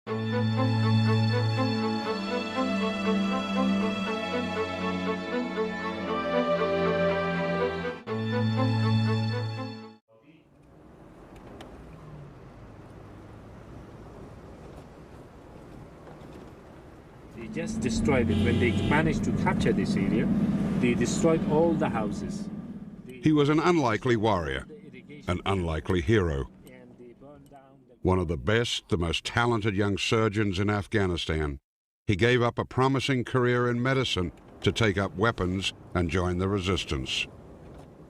They just destroyed it. When they managed to capture this area, they destroyed all the houses. He was an unlikely warrior, an unlikely hero. One of the best, the most talented young surgeons in Afghanistan, he gave up a promising career in medicine to take up weapons and join the resistance,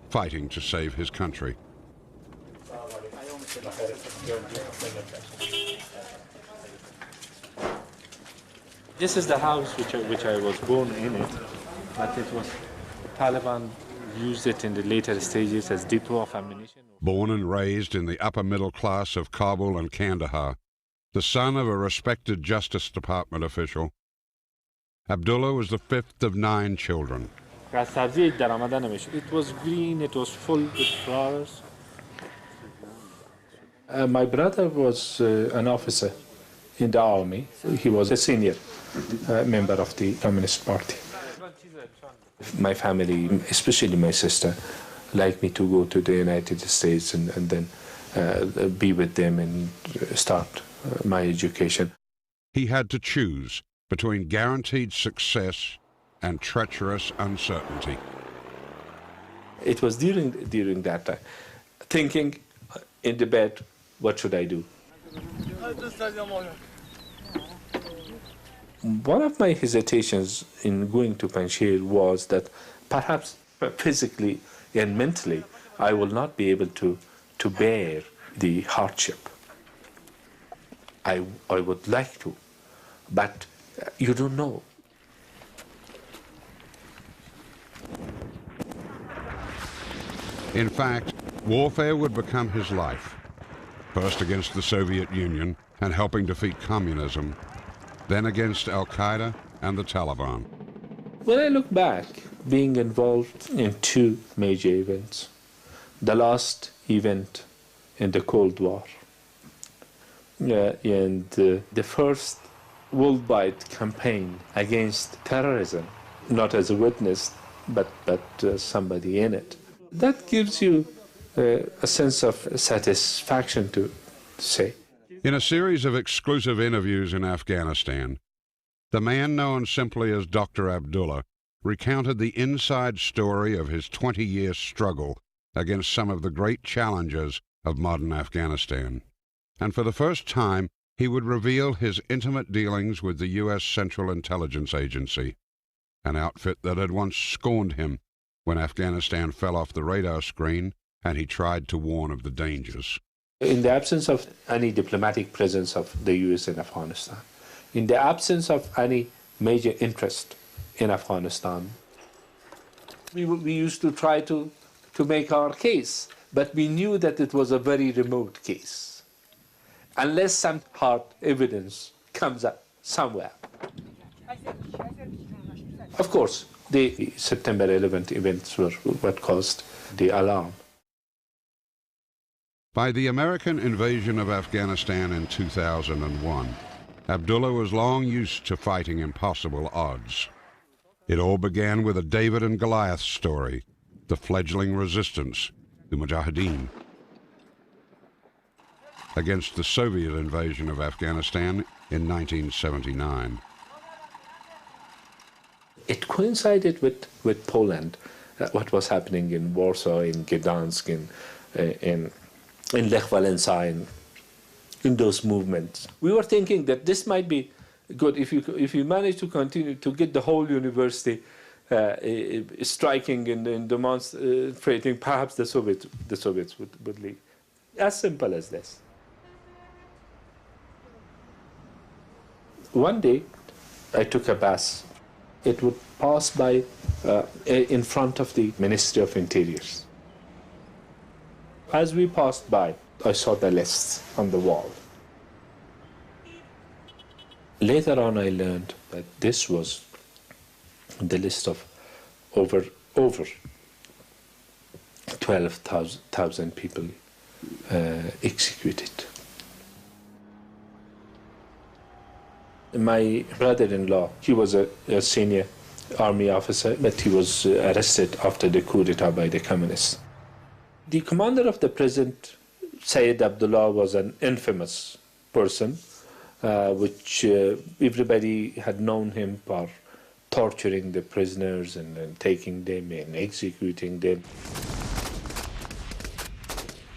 fighting to save his country. This is the house which I was born in it, but it was Taliban used it in the later stages as depot of ammunition. Born and raised in the upper middle class of Kabul and Kandahar, the son of a respected Justice Department official, Abdullah was the fifth of 9 children. It was green, it was full with flowers. My brother was an officer in the army. He was a senior member of the Communist Party. My family, especially my sister, liked me to go to the United States and then be with them and start my education. He had to choose between guaranteed success and treacherous uncertainty. It was during that time, thinking in the bed, what should I do? One of my hesitations in going to Panjshir was that perhaps physically and mentally I will not be able to bear the hardship. I would like to, but you don't know. In fact, warfare would become his life, first against the Soviet Union and helping defeat communism, then against Al-Qaeda and the Taliban. When I look back, being involved in 2 major events, the last event in the Cold War, and the first worldwide campaign against terrorism, not as a witness, but somebody in it. That gives you a sense of satisfaction to say. In a series of exclusive interviews in Afghanistan, the man known simply as Dr. Abdullah recounted the inside story of his 20-year struggle against some of the great challenges of modern Afghanistan. And for the first time, he would reveal his intimate dealings with the U.S. Central Intelligence Agency, an outfit that had once scorned him when Afghanistan fell off the radar screen and he tried to warn of the dangers. In the absence of any diplomatic presence of the U.S. in Afghanistan, in the absence of any major interest in Afghanistan, we used to try to make our case, but we knew that it was a very remote case, unless some hard evidence comes up somewhere. Of course, the September 11th events were what caused the alarm. By the American invasion of Afghanistan in 2001, Abdullah was long used to fighting impossible odds. It all began with a David and Goliath story, the fledgling resistance, the Mujahideen, against the Soviet invasion of Afghanistan in 1979. It coincided with Poland, what was happening in Warsaw, in Gdansk, in Lech Walesa, in those movements. We were thinking that this might be good if you manage to continue to get the whole university striking and demonstrating. Perhaps the Soviets would leave. As simple as this. One day, I took a bus. It would pass by in front of the Ministry of Interiors. As we passed by, I saw the lists on the wall. Later on, I learned that this was the list of over 12,000 people executed. My brother-in-law, he was a senior army officer, but he was arrested after the coup d'etat by the communists. The commander of the prison, Sayyid Abdullah, was an infamous person, which everybody had known him for torturing the prisoners and taking them and executing them.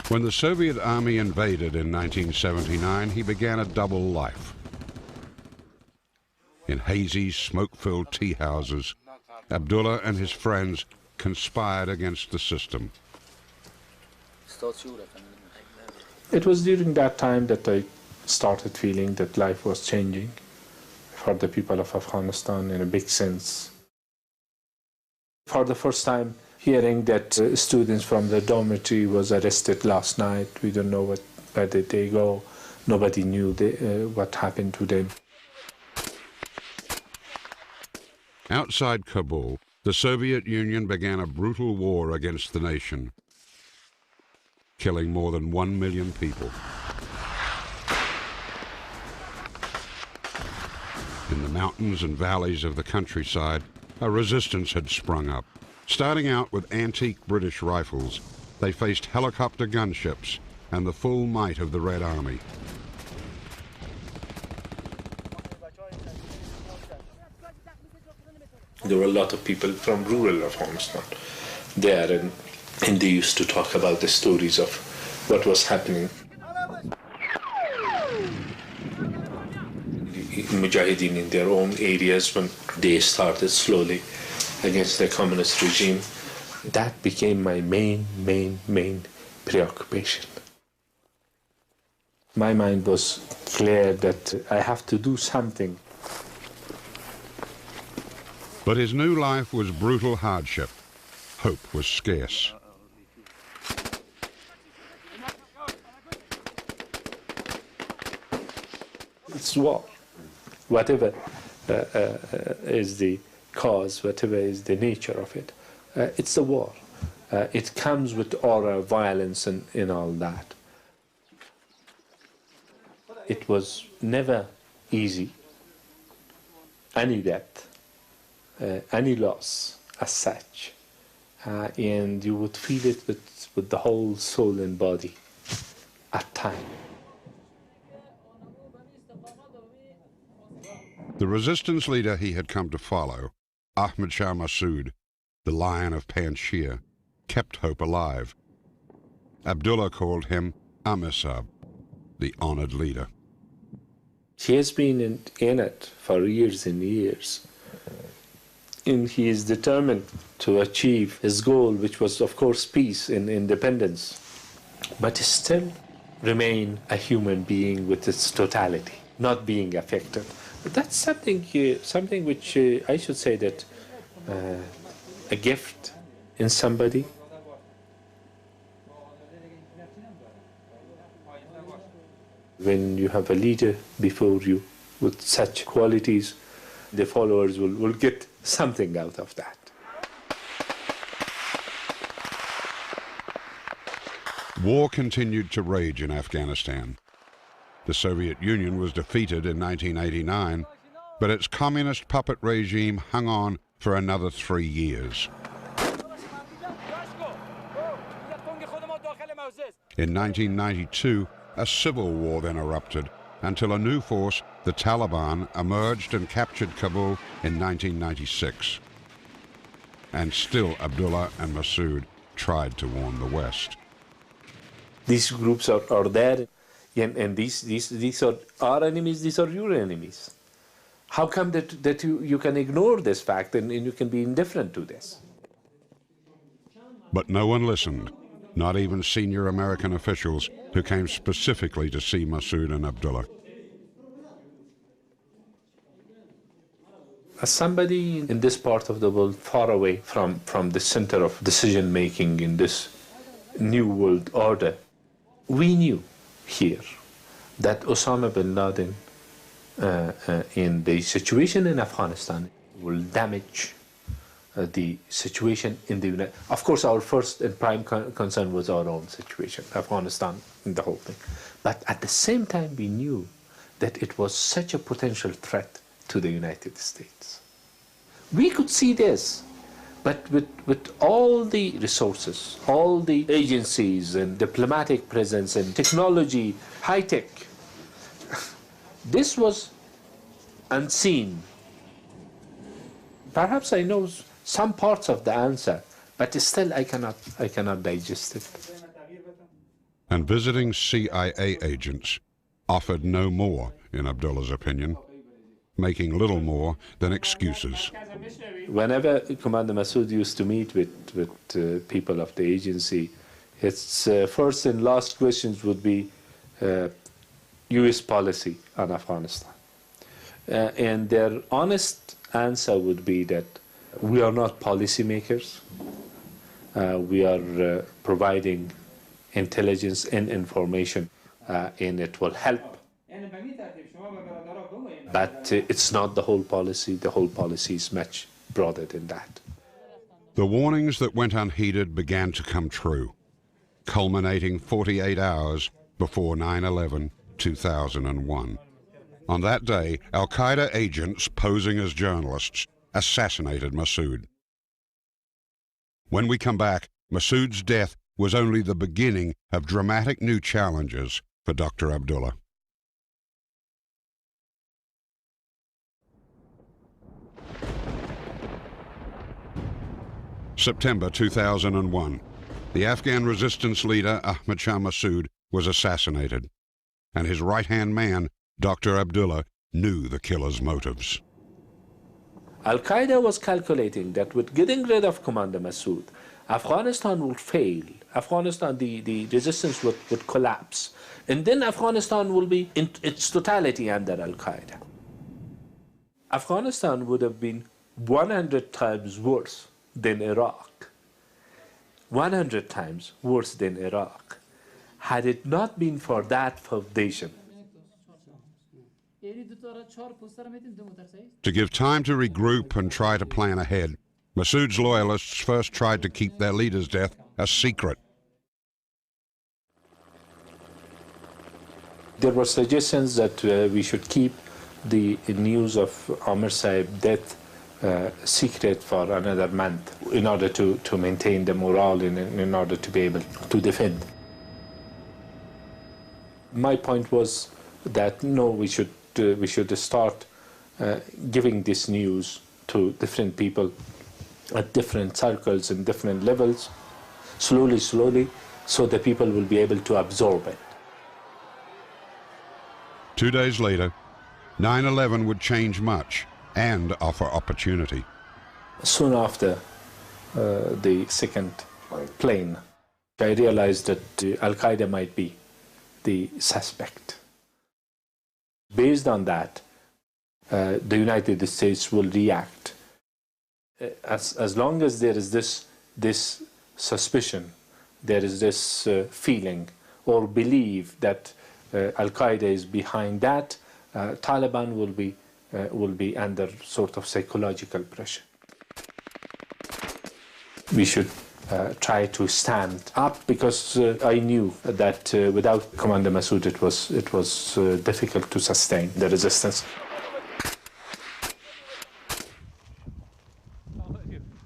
When the Soviet army invaded in 1979, he began a double life. In hazy, smoke-filled tea houses, Abdullah and his friends conspired against the system. It was during that time that I started feeling that life was changing for the people of Afghanistan in a big sense. For the first time, hearing that students from the dormitory was arrested last night, we don't know where did they go. Nobody knew what happened to them. Outside Kabul, the Soviet Union began a brutal war against the nation, killing more than 1 million people. In the mountains and valleys of the countryside, a resistance had sprung up. Starting out with antique British rifles, they faced helicopter gunships and the full might of the Red Army. There were a lot of people from rural Afghanistan there, and they used to talk about the stories of what was happening. The Mujahideen in their own areas, when they started slowly against the communist regime, that became my main preoccupation. My mind was clear that I have to do something. But his new life was brutal hardship. Hope was scarce. It's war. Whatever is the cause, whatever is the nature of it, it's a war. It comes with horror, violence, and all that. It was never easy. Any death, any loss as such, and you would feel it with the whole soul and body at times. The resistance leader he had come to follow, Ahmad Shah Massoud, the Lion of Panjshir, kept hope alive. Abdullah called him Amisab, the honored leader. He has been in it for years and years. And he is determined to achieve his goal, which was, of course, peace and independence, but still remain a human being with its totality, not being affected. But that's something which I should say that a gift in somebody. When you have a leader before you with such qualities, the followers will get something out of that. War continued to rage in Afghanistan. The Soviet Union was defeated in 1989, but its communist puppet regime hung on for another 3 years. In 1992, a civil war then erupted until a new force, the Taliban, emerged and captured Kabul in 1996. And still Abdullah and Massoud tried to warn the West. These groups are there, and these are our enemies, these are your enemies. How come that you can ignore this fact and you can be indifferent to this? But no one listened, not even senior American officials who came specifically to see Massoud and Abdullah. As somebody in this part of the world, far away from the center of decision-making in this new world order, we knew here that Osama bin Laden in the situation in Afghanistan will damage the situation in the United States. Of course, our first and prime concern was our own situation, Afghanistan and the whole thing. But at the same time, we knew that it was such a potential threat to the United States. We could see this, but with all the resources, all the agencies and diplomatic presence and technology, high tech, this was unseen. Perhaps I know some parts of the answer, but still I cannot digest it. And visiting CIA agents offered no more, in Abdullah's opinion, making little more than excuses. Whenever Commander Massoud used to meet with people of the agency, its first and last questions would be U.S. policy on Afghanistan. And their honest answer would be that we are not policymakers. We are providing intelligence and information, and it will help. But it's not the whole policy. The whole policy is much broader than that. The warnings that went unheeded began to come true, culminating 48 hours before 9/11, 2001. On that day, al-Qaeda agents posing as journalists assassinated Massoud. When we come back, Massoud's death was only the beginning of dramatic new challenges for Dr. Abdullah. September 2001. The Afghan resistance leader Ahmad Shah Massoud was assassinated, and his right-hand man, Dr. Abdullah, knew the killer's motives. Al-Qaeda was calculating that with getting rid of Commander Massoud, Afghanistan would fail. Afghanistan, the resistance would collapse. And then Afghanistan will be in its totality under Al-Qaeda. Afghanistan would have been 100 times worse than Iraq. 100 times worse than Iraq, had it not been for that foundation. To give time to regroup and try to plan ahead, Massoud's loyalists first tried to keep their leader's death a secret. There were suggestions that we should keep the news of Amir Sahib's death secret for another month in order to maintain the morale and in order to be able to defend. My point was that no, we should start giving this news to different people at different circles and different levels, slowly, so the people will be able to absorb it. 2 days later, 9/11 would change much and offer opportunity. Soon after the second plane, I realized that Al-Qaeda might be the suspect. Based on that, the United States will react. As long as there is this suspicion, there is this feeling or belief that Al-Qaeda is behind that, Taliban will be under sort of psychological pressure. We should try to stand up, because I knew that without Commander Massoud it was difficult to sustain the resistance.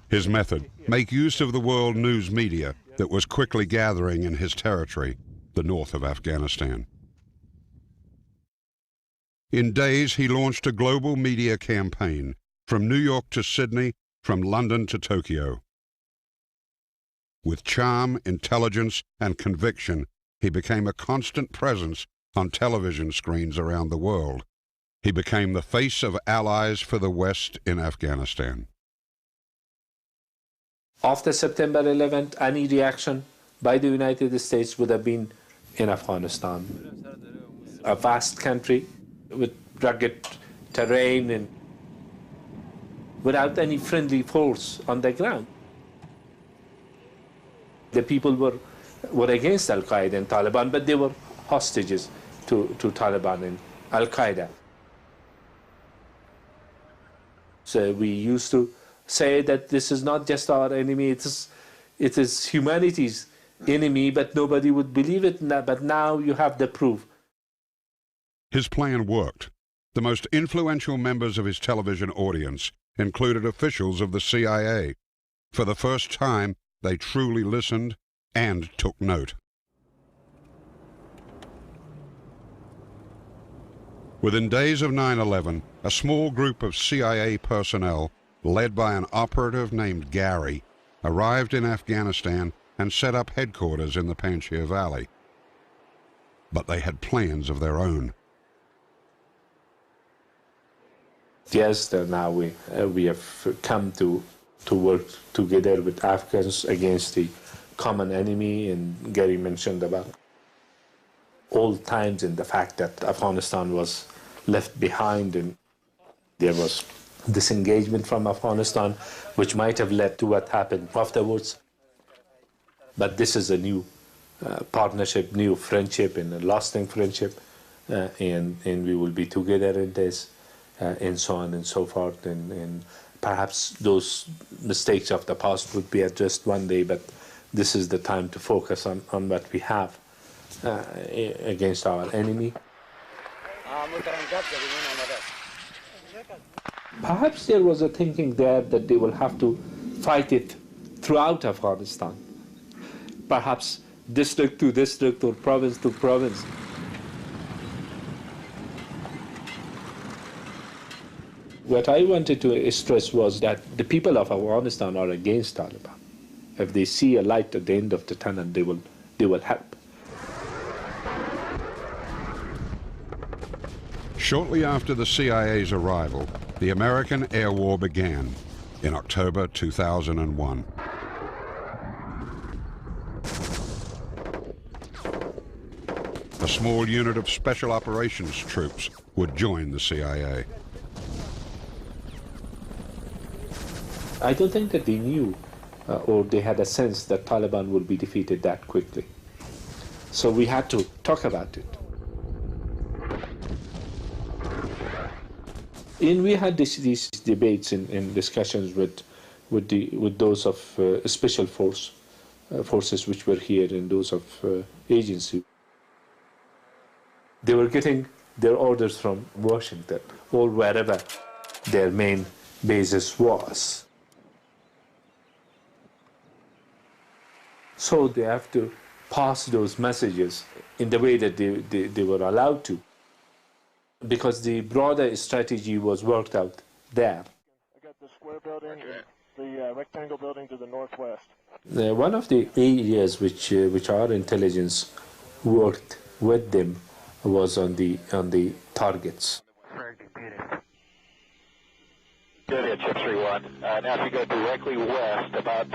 His method: make use of the world news media that was quickly gathering in his territory, the north of Afghanistan. In days, he launched a global media campaign from New York to Sydney, from London to Tokyo. With charm, intelligence, and conviction, he became a constant presence on television screens around the world. He became the face of allies for the West in Afghanistan. After September 11th, any reaction by the United States would have been in Afghanistan. A vast country with rugged terrain and without any friendly force on the ground. The people were against Al-Qaeda and Taliban, but they were hostages to Taliban and Al-Qaeda. So we used to say that this is not just our enemy, it is humanity's enemy, but nobody would believe it. But now you have the proof. His plan worked. The most influential members of his television audience included officials of the CIA. For the first time, they truly listened and took note. Within days of 9/11, a small group of CIA personnel, led by an operative named Gary, arrived in Afghanistan and set up headquarters in the Panjshir Valley. But they had plans of their own. Yes, now we have come to work together with Afghans against the common enemy, and Gary mentioned about old times and the fact that Afghanistan was left behind and there was disengagement from Afghanistan, which might have led to what happened afterwards. But this is a new partnership, new friendship, and a lasting friendship, and we will be together in this, and so on and so forth. And perhaps those mistakes of the past would be addressed one day, but this is the time to focus on what we have against our enemy. Perhaps there was a thinking there that they will have to fight it throughout Afghanistan, perhaps district to district or province to province. What I wanted to stress was that the people of Afghanistan are against Taliban. If they see a light at the end of the tunnel, they will help. Shortly after the CIA's arrival, the American air war began in October 2001. A small unit of special operations troops would join the CIA. I don't think that they knew or they had a sense that Taliban would be defeated that quickly. So we had to talk about it. And we had these debates and discussions with those of special forces which were here and those of agency. They were getting their orders from Washington or wherever their main basis was. So they have to pass those messages in the way that they were allowed to, because the broader strategy was worked out there. I got the square building and the rectangle building to the northwest. One of the areas which our intelligence worked with them was on the targets. Good hit, Chip 3-1. Now if you go directly west, about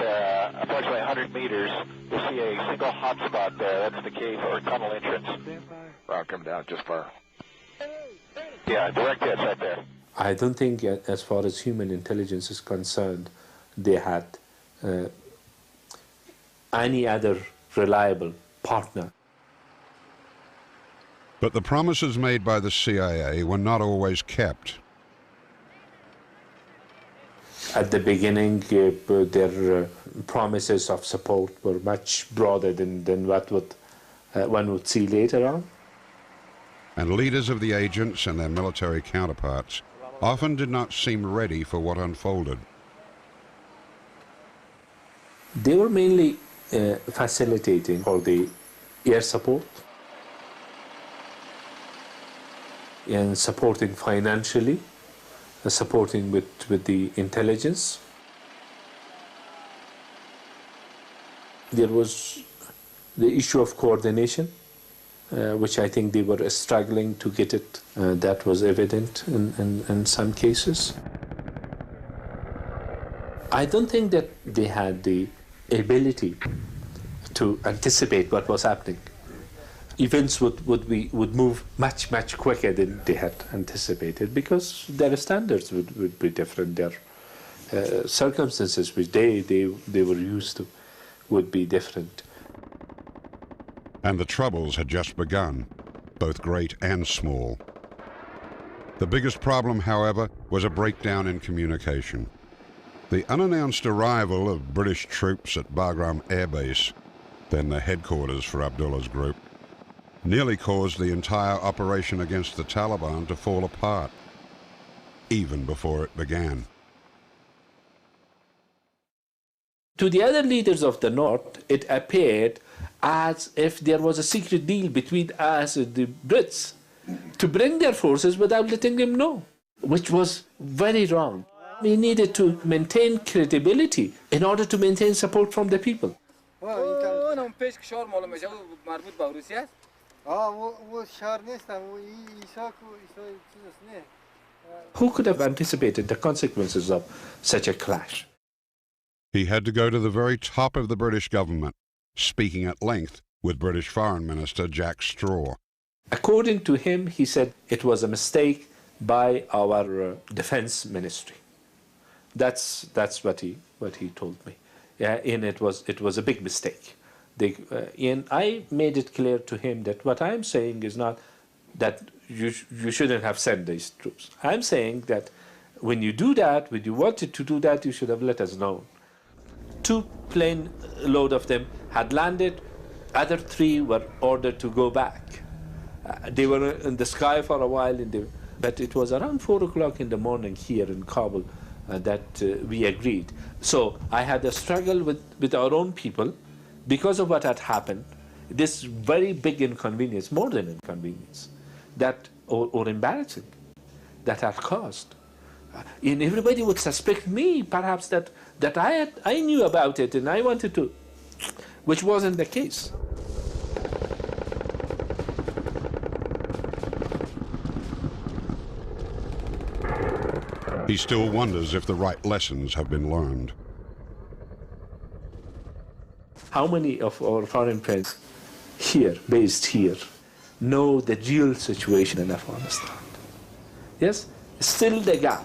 approximately 100 meters, you'll see a single hot spot there. That's the cave or tunnel entrance. Wow, come down just far. Yeah, direct hits right there. I don't think, as far as human intelligence is concerned, they had any other reliable partner. But the promises made by the CIA were not always kept. At the beginning, their promises of support were much broader than what one would see later on. And leaders of the agents and their military counterparts often did not seem ready for what unfolded. They were mainly facilitating for the air support and supporting financially, supporting with the intelligence. There was the issue of coordination, which I think they were struggling to get it. That was evident in some cases. I don't think that they had the ability to anticipate what was happening. Events would move much quicker than they had anticipated, because their standards would be different. Their circumstances which they were used to would be different. And the troubles had just begun, both great and small. The biggest problem, however, was a breakdown in communication. The unannounced arrival of British troops at Bagram Air Base, then the headquarters for Abdullah's group, nearly caused the entire operation against the Taliban to fall apart, even before it began. To the other leaders of the North, it appeared as if there was a secret deal between us and the Brits to bring their forces without letting them know, which was very wrong. We needed to maintain credibility in order to maintain support from the people. Who could have anticipated the consequences of such a clash? He had to go to the very top of the British government, speaking at length with British Foreign Minister Jack Straw. According to him, he said it was a mistake by our defense ministry. That's what he told me. Yeah, and it was a big mistake. And I made it clear to him that what I'm saying is not that you shouldn't have sent these troops. I'm saying that when you do that, when you wanted to do that, you should have let us know. 2 plane load of them had landed. Other 3 were ordered to go back. They were in the sky for a while, but it was around 4 o'clock in the morning here in Kabul that we agreed. So I had a struggle with our own people because of what had happened, this very big inconvenience, more than inconvenience, or embarrassing, that had caused. And everybody would suspect me, perhaps, that I knew about it and I wanted to, which wasn't the case. He still wonders if the right lessons have been learned. How many of our foreign friends here, based here, know the real situation in Afghanistan? Yes? Still the gap.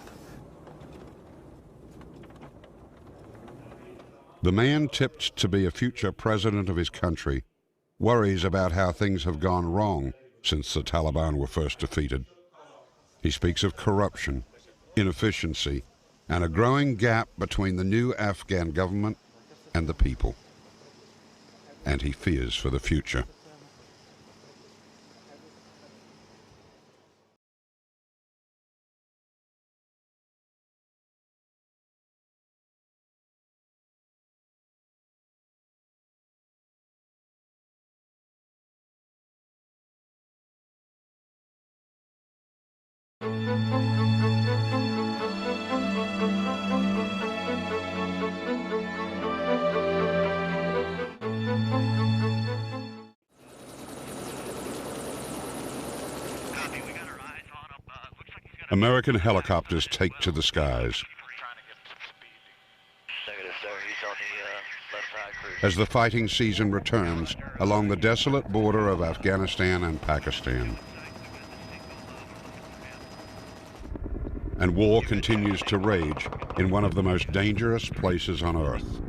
The man tipped to be a future president of his country worries about how things have gone wrong since the Taliban were first defeated. He speaks of corruption, inefficiency, and a growing gap between the new Afghan government and the people. And he fears for the future. American helicopters take to the skies. As the fighting season returns along the desolate border of Afghanistan and Pakistan. And war continues to rage in one of the most dangerous places on earth.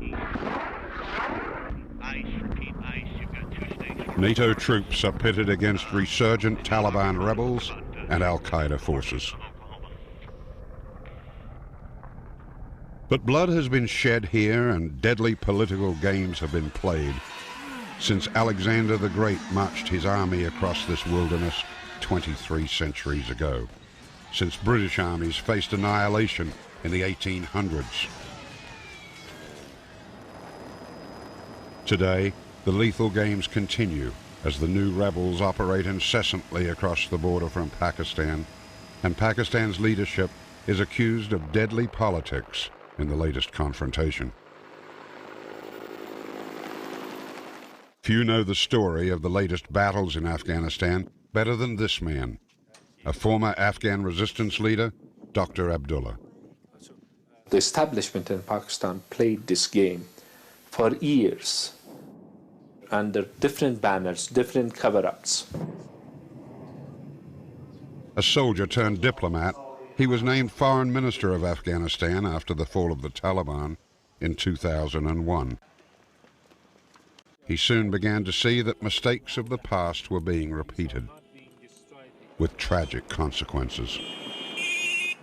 NATO troops are pitted against resurgent Taliban rebels and Al-Qaeda forces. But blood has been shed here and deadly political games have been played since Alexander the Great marched his army across this wilderness 23 centuries ago, since British armies faced annihilation in the 1800s. Today, the lethal games continue as the new rebels operate incessantly across the border from Pakistan, and Pakistan's leadership is accused of deadly politics in the latest confrontation. Few know the story of the latest battles in Afghanistan better than this man, a former Afghan resistance leader, Dr. Abdullah. The establishment in Pakistan played this game for years under different banners, different cover-ups. A soldier turned diplomat, he was named Foreign Minister of Afghanistan after the fall of the Taliban in 2001. He soon began to see that mistakes of the past were being repeated, with tragic consequences.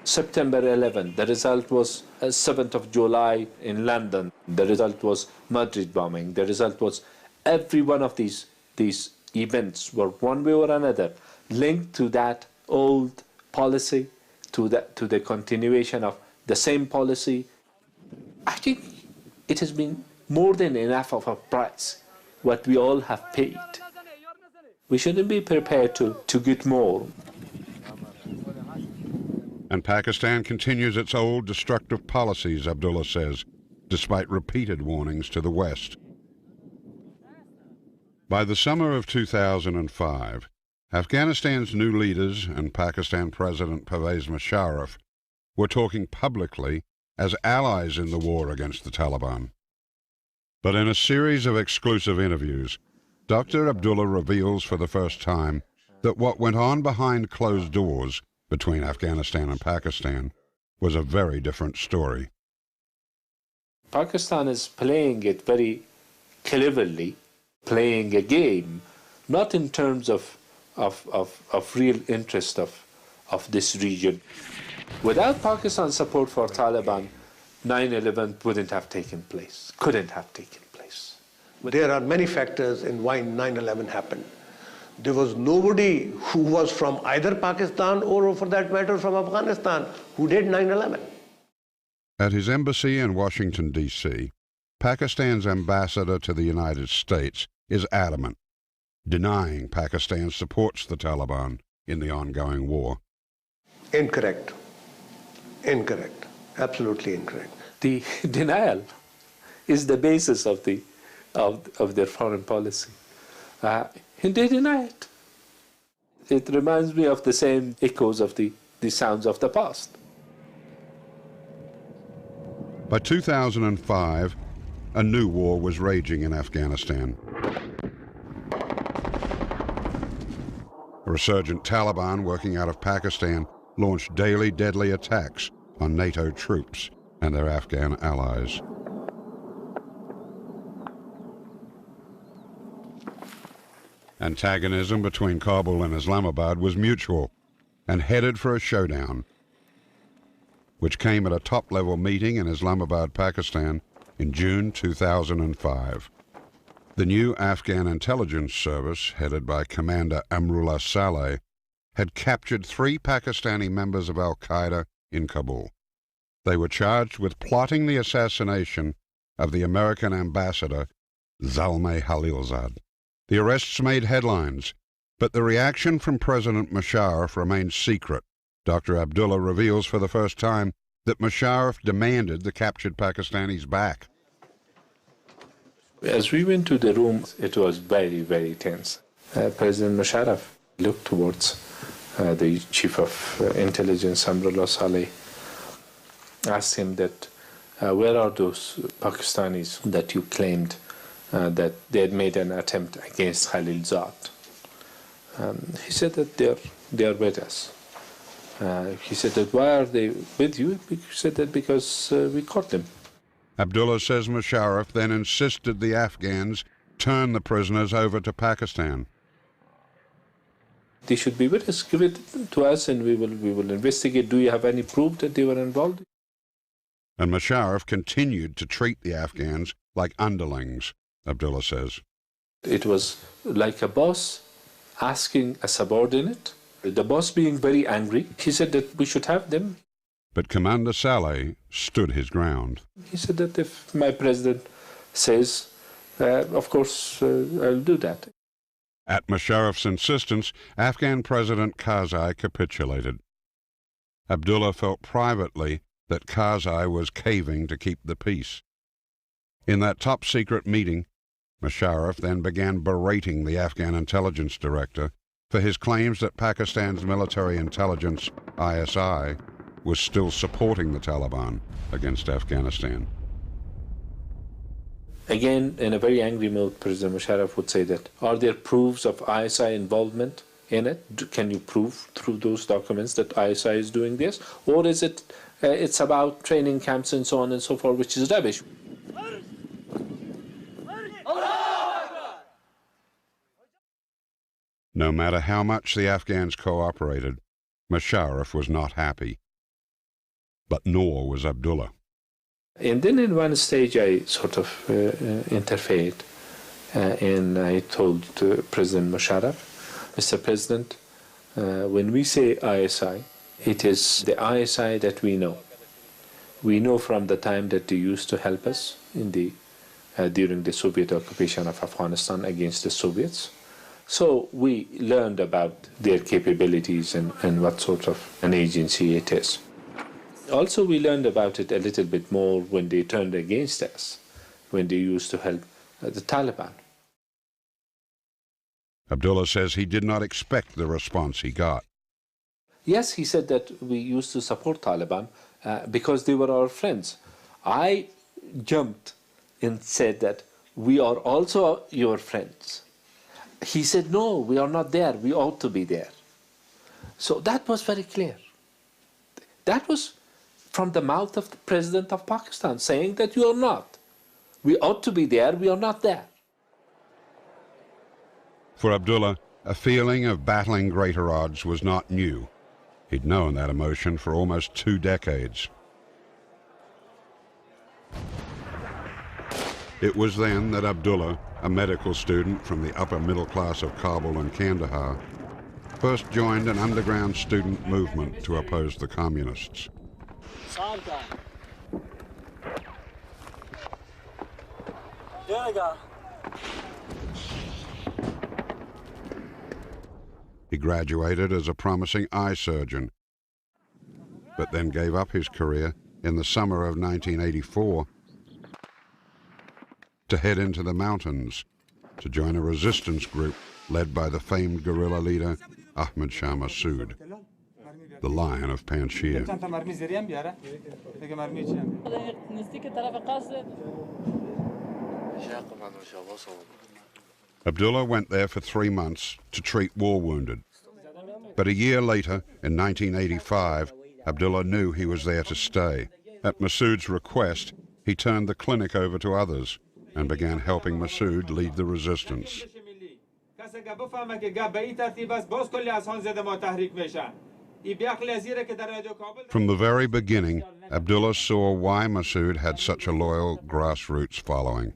September 11, the result was 7th of July in London. The result was Madrid bombing. The result was every one of these events were one way or another linked to that old policy, to the continuation of the same policy, I think it has been more than enough of a price, what we all have paid. We shouldn't be prepared to get more. And Pakistan continues its old destructive policies, Abdullah says, despite repeated warnings to the West. By the summer of 2005, Afghanistan's new leaders and Pakistan President Pervez Musharraf were talking publicly as allies in the war against the Taliban. But in a series of exclusive interviews, Dr. Abdullah reveals for the first time that what went on behind closed doors between Afghanistan and Pakistan was a very different story. Pakistan is playing it very cleverly, playing a game, not in terms of real interest of this region. Without Pakistan's support for Taliban, 9/11 wouldn't have taken place, couldn't have taken place. There are many factors in why 9/11 happened. There was nobody who was from either Pakistan or, for that matter, from Afghanistan who did 9/11. At his embassy in Washington, D.C., Pakistan's ambassador to the United States is adamant, denying Pakistan supports the Taliban in the ongoing war. Incorrect. Incorrect. Absolutely incorrect. The denial is the basis of their foreign policy. And they deny it. It reminds me of the same echoes of the sounds of the past. By 2005, a new war was raging in Afghanistan. A resurgent Taliban working out of Pakistan launched daily deadly attacks on NATO troops and their Afghan allies. Antagonism between Kabul and Islamabad was mutual and headed for a showdown, which came at a top-level meeting in Islamabad, Pakistan in June 2005. The new Afghan intelligence service, headed by Commander Amrullah Saleh, had captured 3 Pakistani members of al-Qaeda in Kabul. They were charged with plotting the assassination of the American ambassador, Zalmay Khalilzad. The arrests made headlines, but the reaction from President Musharraf remained secret. Dr. Abdullah reveals for the first time that Musharraf demanded the captured Pakistanis back. As we went to the room, it was very, very tense. President Musharraf looked towards the Chief of Intelligence, Amrullah Saleh, asked him that, where are those Pakistanis that you claimed that they had made an attempt against Khalilzad? He said that they are with us. He said that, why are they with you? He said that because we caught them. Abdullah says Musharraf then insisted the Afghans turn the prisoners over to Pakistan. They should be with us, give it to us, and we will investigate. Do you have any proof that they were involved? And Musharraf continued to treat the Afghans like underlings, Abdullah says. It was like a boss asking a subordinate, the boss being very angry. He said that we should have them. But Commander Saleh stood his ground. He said that if my president says, of course, I'll do that. At Musharraf's insistence, Afghan President Karzai capitulated. Abdullah felt privately that Karzai was caving to keep the peace. In that top-secret meeting, Musharraf then began berating the Afghan intelligence director for his claims that Pakistan's military intelligence, ISI, was still supporting the Taliban against Afghanistan. Again, in a very angry mood, President Musharraf would say that, are there proofs of ISI involvement in it? Can you prove through those documents that ISI is doing this? Or is it, it's about training camps and so on and so forth, which is rubbish? No matter how much the Afghans cooperated, Musharraf was not happy. But nor was Abdullah. And then in one stage I sort of interfered and I told President Musharraf, Mr. President, when we say ISI, it is the ISI that we know. We know from the time that they used to help us in during the Soviet occupation of Afghanistan against the Soviets. So we learned about their capabilities and what sort of an agency it is. Also, we learned about it a little bit more when they turned against us, when they used to help the Taliban. Abdullah says he did not expect the response he got. Yes, he said that we used to support Taliban because they were our friends. I jumped and said that we are also your friends. He said, no, we are not there. We ought to be there. So that was very clear. That was from the mouth of the President of Pakistan saying that you are not. We ought to be there. We are not there. For Abdullah, a feeling of battling greater odds was not new. He'd known that emotion for almost 2 decades. It was then that Abdullah, a medical student from the upper middle class of Kabul and Kandahar, first joined an underground student movement to oppose the communists. He graduated as a promising eye surgeon, but then gave up his career in the summer of 1984 to head into the mountains to join a resistance group led by the famed guerrilla leader Ahmad Shah Massoud, the Lion of Panjshir. Abdullah went there for 3 months to treat war wounded. But a year later, in 1985, Abdullah knew he was there to stay. At Massoud's request, he turned the clinic over to others and began helping Massoud lead the resistance. From the very beginning, Abdullah saw why Massoud had such a loyal grassroots following.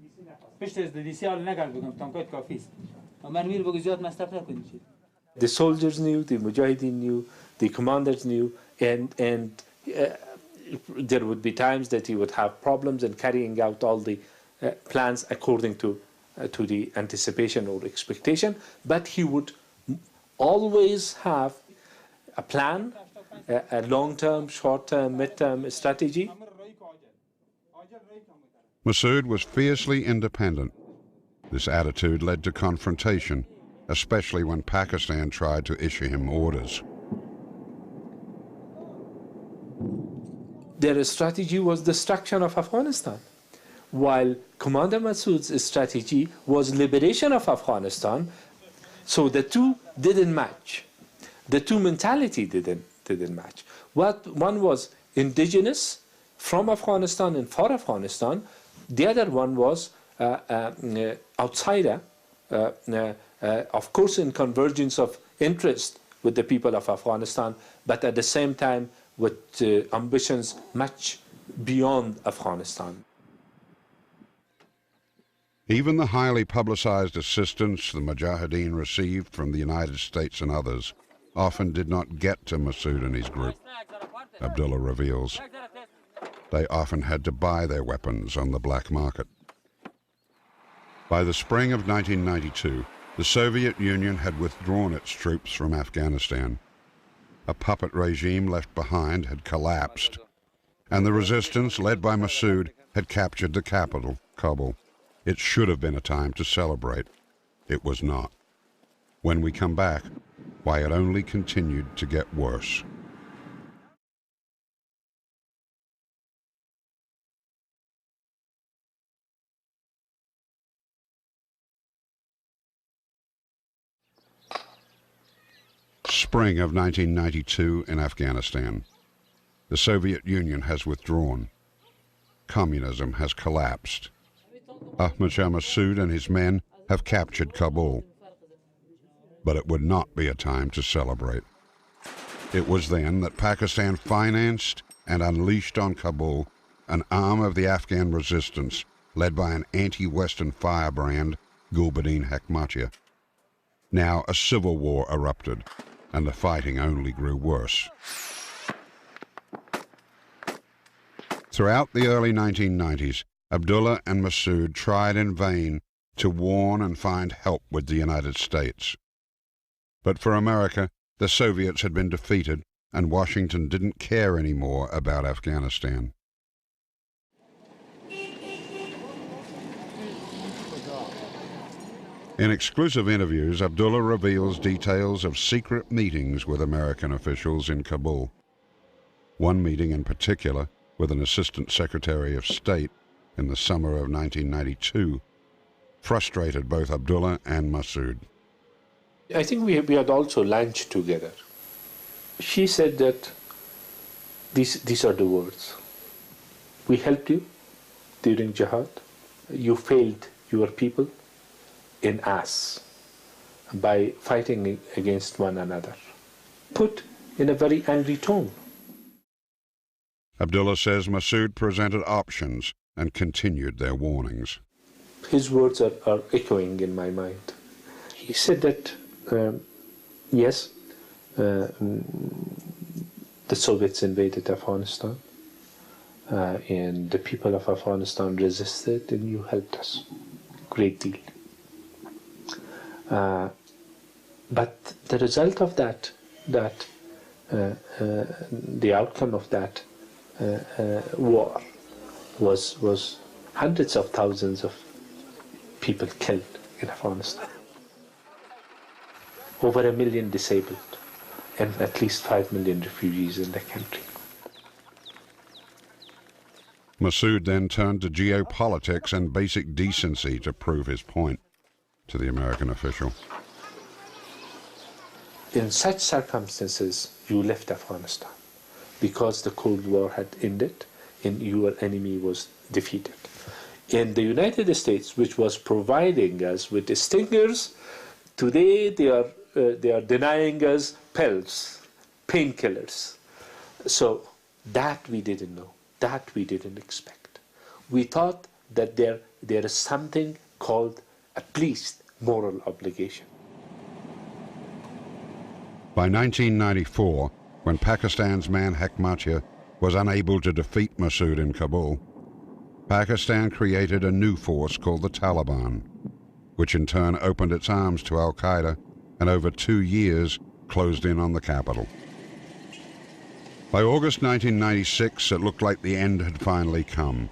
The soldiers knew, the Mujahideen knew, the commanders knew, and there would be times that he would have problems in carrying out all the plans according to the anticipation or expectation, but he would always have a plan, a long-term, short-term, mid-term strategy. Massoud was fiercely independent. This attitude led to confrontation, especially when Pakistan tried to issue him orders. Their strategy was destruction of Afghanistan, while Commander Massoud's strategy was liberation of Afghanistan. So the two didn't match. The two mentality didn't match. One was indigenous from Afghanistan and for Afghanistan. The other one was outsider, of course in convergence of interest with the people of Afghanistan, but at the same time with ambitions much beyond Afghanistan. Even the highly publicized assistance the Mujahideen received from the United States and others often did not get to Massoud and his group, Abdullah reveals. They often had to buy their weapons on the black market. By the spring of 1992, the Soviet Union had withdrawn its troops from Afghanistan. A puppet regime left behind had collapsed, and the resistance led by Massoud had captured the capital, Kabul. It should have been a time to celebrate. It was not. When we come back, why it only continued to get worse. Spring of 1992 in Afghanistan. The Soviet Union has withdrawn. Communism has collapsed. Ahmad Shah Massoud and his men have captured Kabul. But it would not be a time to celebrate. It was then that Pakistan financed and unleashed on Kabul an arm of the Afghan resistance led by an anti-Western firebrand Gulbuddin Hekmatyar. Now a civil war erupted, and the fighting only grew worse. Throughout the early 1990s, Abdullah and Masood tried in vain to warn and find help with the United States. But for America, the Soviets had been defeated, and Washington didn't care anymore about Afghanistan. In exclusive interviews, Abdullah reveals details of secret meetings with American officials in Kabul. One meeting in particular, with an Assistant Secretary of State in the summer of 1992, frustrated both Abdullah and Masood. I think we had also lunched together. She said that these are the words. We helped you during jihad. You failed your people in us by fighting against one another. Put in a very angry tone. Abdullah says Masood presented options and continued their warnings. His words are echoing in my mind. He said that, yes, the Soviets invaded Afghanistan, and the people of Afghanistan resisted, and you helped us a great deal. But the result of that the outcome of that war was hundreds of thousands of people killed in Afghanistan, over 1 million disabled, and at least 5 million refugees in the country. Masood then turned to geopolitics and basic decency to prove his point to the American official. In such circumstances, you left Afghanistan because the Cold War had ended and your enemy was defeated. And the United States, which was providing us with the stingers, today they are denying us pills, painkillers. So that we didn't know, that we didn't expect. We thought that there is something called at least moral obligation. By 1994, when Pakistan's man Hekmatyar was unable to defeat Masood in Kabul, Pakistan created a new force called the Taliban, which in turn opened its arms to al-Qaeda and over 2 years closed in on the capital. By August 1996, it looked like the end had finally come.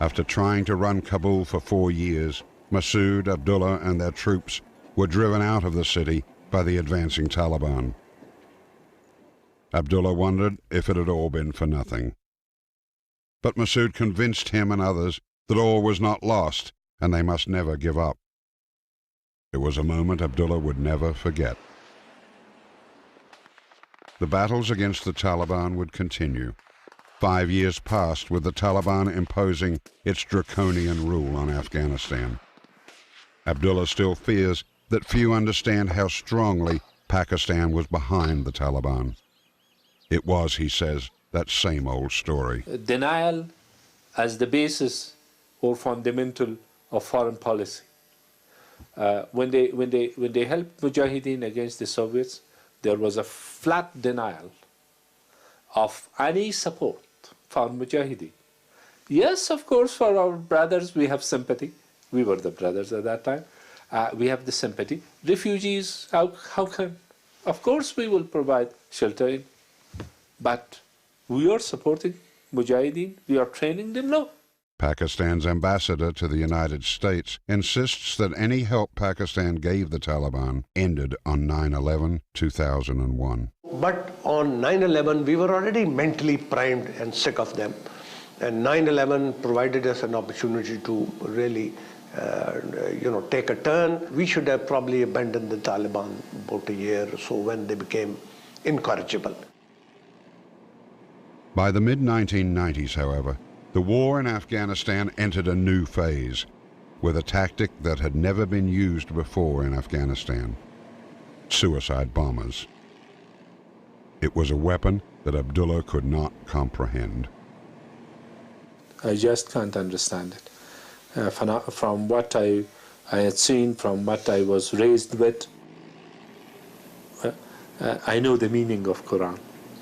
After trying to run Kabul for 4 years, Masood, Abdullah, and their troops were driven out of the city by the advancing Taliban. Abdullah wondered if it had all been for nothing. But Masood convinced him and others that all was not lost and they must never give up. It was a moment Abdullah would never forget. The battles against the Taliban would continue. 5 years passed with the Taliban imposing its draconian rule on Afghanistan. Abdullah still fears that few understand how strongly Pakistan was behind the Taliban. It was, he says, that same old story. Denial as the basis or fundamental of foreign policy. When they helped Mujahideen against the Soviets, there was a flat denial of any support for Mujahideen. Yes, of course, for our brothers we have sympathy. We were the brothers at that time. We have the sympathy. Refugees, how can? Of course we will provide shelter, but we are supporting Mujahideen. We are training them, no. Pakistan's ambassador to the United States insists that any help Pakistan gave the Taliban ended on 9/11/2001. But on 9/11, we were already mentally primed and sick of them. And 9/11 provided us an opportunity to really, take a turn. We should have probably abandoned the Taliban about a year or so when they became incorrigible. By the mid-1990s, however, the war in Afghanistan entered a new phase with a tactic that had never been used before in Afghanistan: suicide bombers. It was a weapon that Abdullah could not comprehend. I just can't understand it. From what I I had seen, from what I was raised with. I know the meaning of Quran,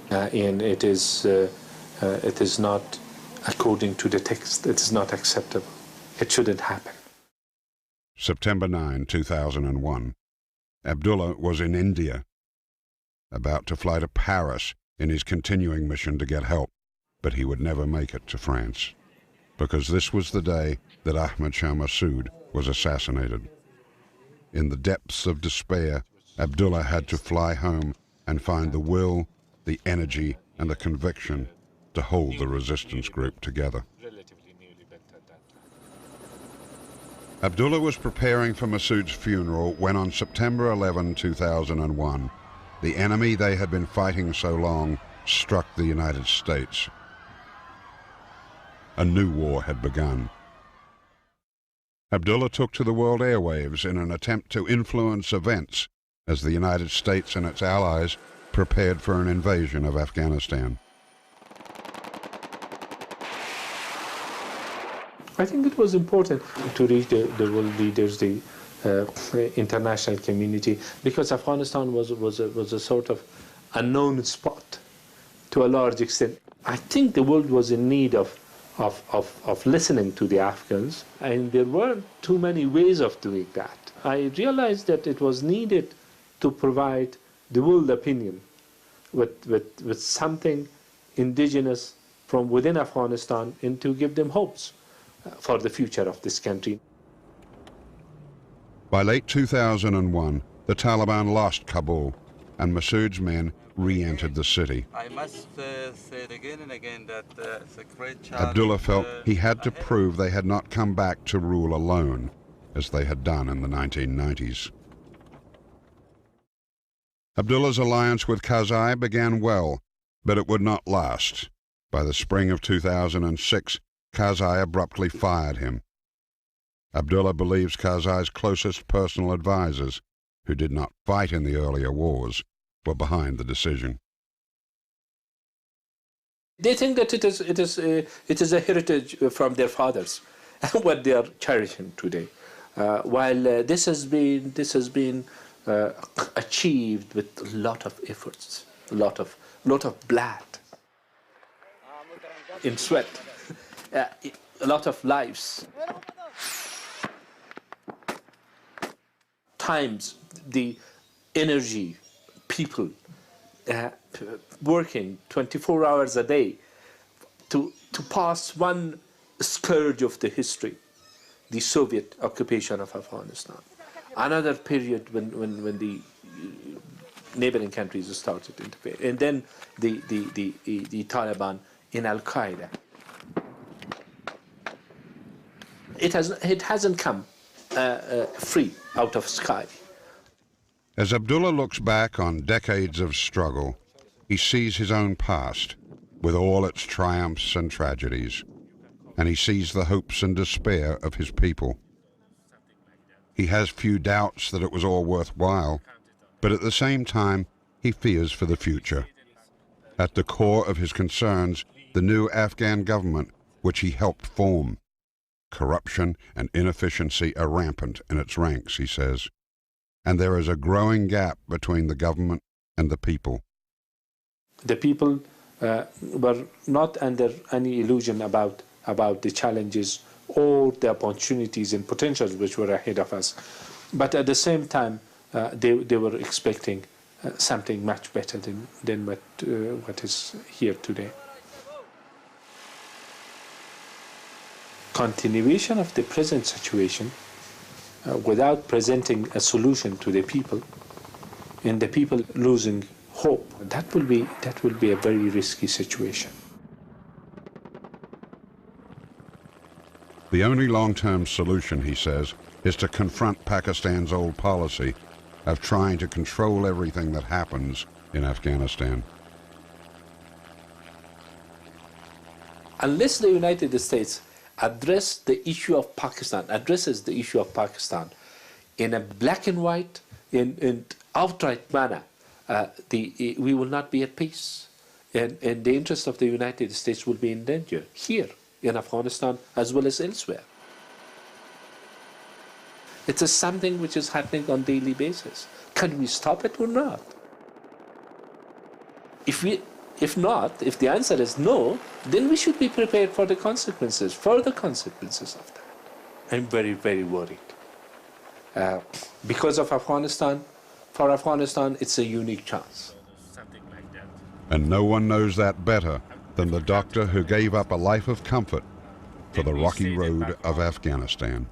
and it is not according to the text. It is not acceptable. It shouldn't happen. September 9, 2001. Abdullah was in India, about to fly to Paris in his continuing mission to get help, but he would never make it to France, because this was the day that Ahmad Shah Massoud was assassinated. In the depths of despair, Abdullah had to fly home and find the will, the energy, and the conviction to hold the resistance group together. Abdullah was preparing for Massoud's funeral when on September 11, 2001, the enemy they had been fighting so long struck the United States. A new war had begun. Abdullah took to the world airwaves in an attempt to influence events as the United States and its allies prepared for an invasion of Afghanistan. I think it was important to reach the world leaders, the international community, because Afghanistan was a sort of unknown spot to a large extent. I think the world was in need of listening to the Afghans, and there weren't too many ways of doing that. I realized that it was needed to provide the world opinion with something indigenous from within Afghanistan, and to give them hopes for the future of this country. By late 2001, the Taliban lost Kabul, and Massoud's men re-entered the city. I must say it again and again that it's a great challenge. Abdullah felt he had to prove they had not come back to rule alone, as they had done in the 1990s. Abdullah's alliance with Karzai began well, but it would not last. By the spring of 2006, Karzai abruptly fired him. Abdullah believes Karzai's closest personal advisors, who did not fight in the earlier wars, were behind the decision. They think that it is a heritage from their fathers, what they are cherishing today. While this has been achieved with a lot of efforts, a lot of blood, in sweat, a lot of lives. Times, the energy, people working 24 hours a day to pass one scourge of the history, the Soviet occupation of Afghanistan. Another period when the neighboring countries started to interfere, and then the Taliban in Al-Qaeda. It hasn't come free out of sky. As Abdullah looks back on decades of struggle, he sees his own past with all its triumphs and tragedies, and he sees the hopes and despair of his people. He has few doubts that it was all worthwhile, but at the same time, he fears for the future. At the core of his concerns, the new Afghan government, which he helped form. Corruption and inefficiency are rampant in its ranks, he says, and there is a growing gap between the government and the people. The people were not under any illusion about the challenges or the opportunities and potentials which were ahead of us. But at the same time, they were expecting something much better than what is here today. Continuation of the present situation without presenting a solution to the people, and the people losing hope, that will be a very risky situation. The only long-term solution, he says, is to confront Pakistan's old policy of trying to control everything that happens in Afghanistan. Unless the United States addresses the issue of Pakistan in a black and white, in outright manner, we will not be at peace. And the interest of the United States will be in danger here in Afghanistan as well as elsewhere. It is something which is happening on a daily basis. Can we stop it or not? If not, if the answer is no, then we should be prepared for the consequences, further consequences of that. I'm very, very worried. Because of Afghanistan, for Afghanistan, it's a unique chance. Something like that. And no one knows that better than the doctor who gave up a life of comfort for the rocky road of Afghanistan.